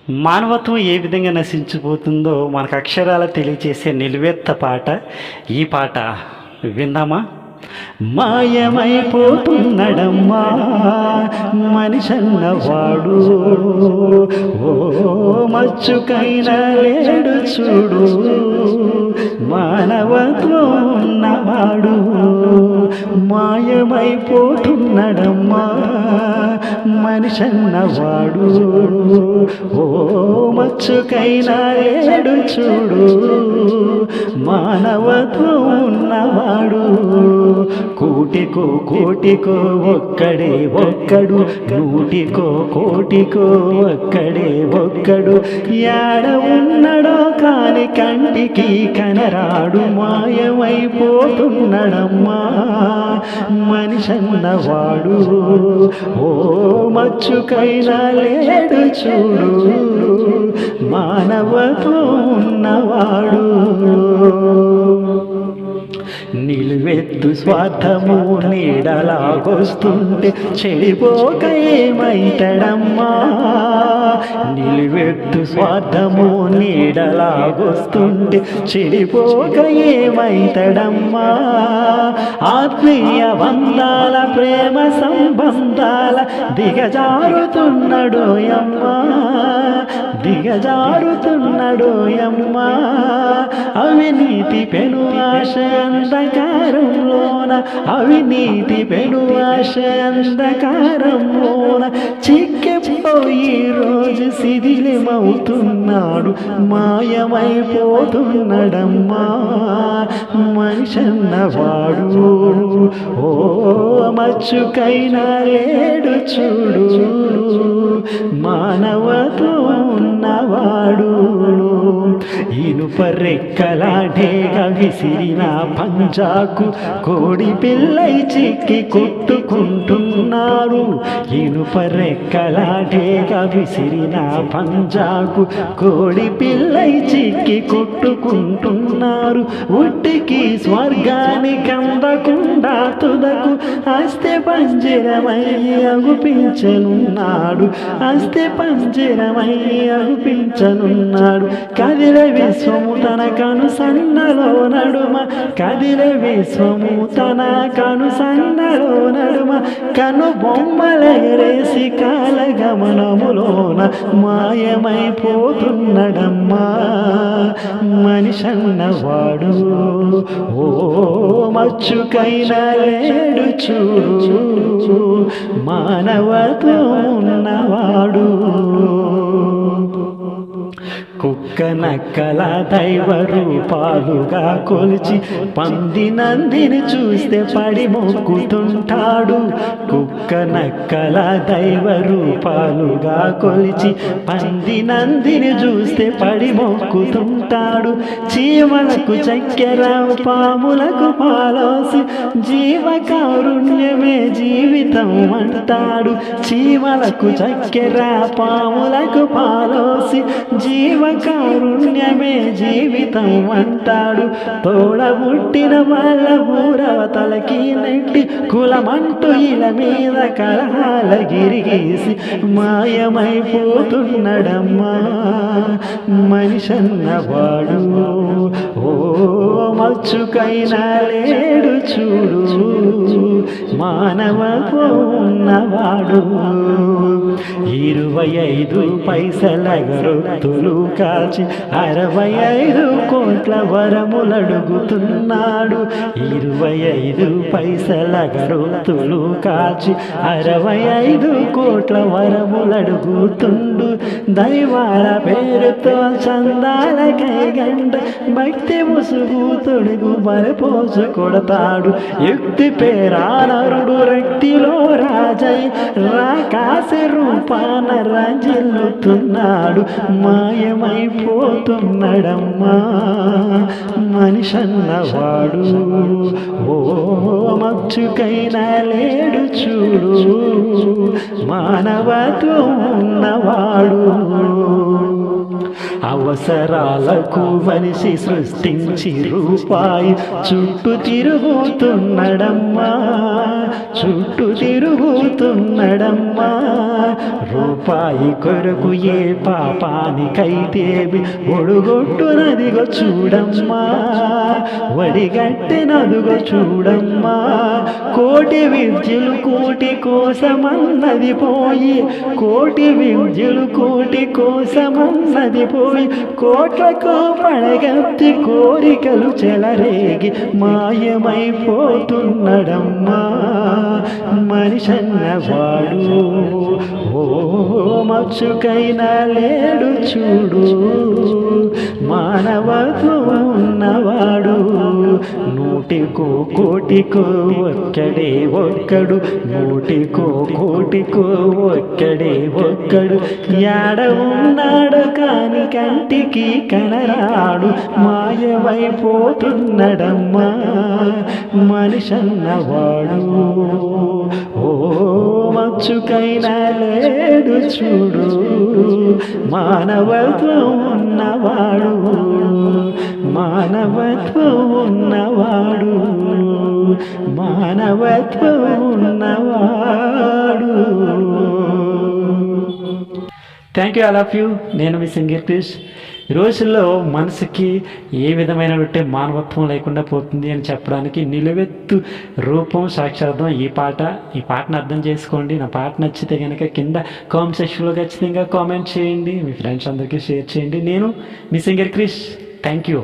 మానవత్వం ఏ విధంగా నశించిపోతుందో మనకు అక్షరాల తెలియచేసే నిలువెత్త పాట ఈ పాట విందామా? మాయమైపోతున్నడమ్మా మనిషన్నవాడు, ఓ మచ్చుకైనా లేడు చూడు, మానవత్వం ఉన్నవాడు. మాయమైపోతున్నడమ్మా మనిషన్నవాడు, ఓ మచ్చుకైనా లేడు చూడు, మానవత్వం ఉన్నవాడు. కోటికో కోటికో ఒక్కడే ఒక్కడు, నూటికో కోటికో ఒక్కడే ఒక్కడు, యాడ ఉన్నడో కాని కంటికి కనరాడు. మాయమైపోతున్నడమ్మా మనిషన్నవాడు, ఓ మచ్చుకైనా లేడు చూడు, మానవత్వం ఉన్నవాడు. నిలువెత్తు స్వార్థము నీడలాగొస్తుంటే చెడిపోక ఏమైతడమ్మా? నిలువెత్తు స్వార్థము నీడలాగొస్తుంటే చెడిపోక ఏమైతడమ్మా? ఆత్మీయ బంధాల ప్రేమ సంబంధాల దిగజారుతున్నడోయమ్మా, దిగజారుతున్నడోయమ్మా. అవినీతి పెను ఆశ అంధకారంలోన, అవినీతి పెను ఆశ అంధకారంలోన చిక్కిపోయి రోజు శిథిలమవుతున్నాడు. మాయమైపోతున్నడమ్మా మనిషన్నవాడు, ఓ మచ్చుకైనా లేడు చూడు, మానవత్వం ఉన్నవాడు. ఇనుప రెక్కలాటేగా విసిరిన పంజాకు కోడి పిల్లై చిక్కి కొట్టుకుంటున్నారు. ఇనుప రెక్కలాటేగా విసిరిన పంజాకు కోడి పిల్లై చిక్కి కొట్టుకుంటున్నారు. ఉట్టికి స్వర్గానికి అందకుండా తుదకు అస్థి పంజరమై అగుపించనున్నాడు, అస్థి పంజరమై అగుపించనున్నాడు. కదిలే విశ్వము తన కను సన్నలో నడుమ, కదిలే విశ్వము తన కను సన్నలో నడుమ, కను బొమ్మలెగరేసి కాలగమనములోన మాయమైపోతున్నడమ్మా మనిషన్నవాడు, ఓ మచ్చుకైనా లేడు చూడు, మానవత్వం ఉన్నవాడు. కుక్క నక్కల దైవ రూపాలుగా కొలిచి పంది నందిని చూస్తే పడి మొక్కుతుంటాడు. కుక్క నక్కల దైవ రూపాలుగా కొలిచి పంది నందిని చూస్తే పడి మొక్కుతుంటాడు. చీమలకు చక్కెర పాములకు పాలోసి జీవకారుణ్యమే జీవితం అంటాడు. చీమలకు చక్కెర పాములకు పాలోసి జీవకారుణ్యమే జీవితం అంటాడు. తోడబుట్టిన వాళ్ళ ఊరవతలకి నెట్టి కులమంటూ ఇల మీద కలహాల గిరిగేసి మాయమైపోతున్నడమ్మా మనిషన్నవాడు, ఓ మచ్చుకైనా లేడు చూడు, మానవత్వం ఉన్నవాడు. 25 పైసల గరొత్తులు కాచి 65 కోట్ల వరములడుగుతున్నాడు. 25 పైసల గరొత్తులు కాచి 65 కోట్ల వరములడుగుతుండు. దైవాల పేరుతో చందాల కైగండ భక్తి ముసుగు తొడుగు బలపోసు కొడతాడు. యుక్తి పేరానరుడు రక్తిలో రాజై రాకాశ రూపాన రాజిల్లుతున్నాడు. మాయమైపోతున్నడమ్మా మనిషన్నవాడు, ఓ మచ్చుకైనా లేడు చూడు, మానవత్వం ఉన్నవాడు. అవసరాలకు మనిషి సృష్టించి రూపాయి చుట్టూ తిరుగుతున్నడమ్మా, చుట్టూ తిరుగుతున్నడమ్మా. రూపాయి కొరకు ఏ పాపానికైతే ఒడుగొట్టునదిగో చూడమ్మా, వడిగట్టినదిగో చూడమ్మా. కోటి విద్యలు కోటి కోసమన్నది పోయి, కోటి విద్యలు కోటి కోసమన్నది పోయి, కోట్లకు పడగత్తి కోరికలు చెలరేగి మాయమైపోతున్నడమ్మా. మనిషన్నవాడు ఓ మచ్చుకైనా లేడు చూడు, మానవత్వం ఉన్నవాడు నూటికో కోటికో ఒక్కడే ఒక్కడు, నూటికో కోటికో ఒక్కడే ఒక్కడు. యాడ ఉన్నాడు కాని కంటికి కనరాడు, మాయమైపోతున్నడమ్మా మనిషన్నవాడు. ఓ మచ్చుకైనా లేడు చూడు, మానవత్వం ఉన్నవాడు, మానవత్వం ఉన్నవాడు, మానవత్వం ఉన్నవాడు. Thank you all of you. నేను మీ సింగర్ క్రిష్. ఈ రోజుల్లో మనసుకి ఏ విధమైనటువంటి మానవత్వం లేకుండా పోతుంది అని చెప్పడానికి నిలువెత్తు రూపం సాక్షార్థం ఈ పాటను అర్థం చేసుకోండి. నా పాట నచ్చితే కనుక కింద కామెంట్ సెక్షన్లో ఖచ్చితంగా కామెంట్ చేయండి, మీ ఫ్రెండ్స్ అందరికీ షేర్ చేయండి. నేను మీ సింగర్ క్రిష్. Thank you.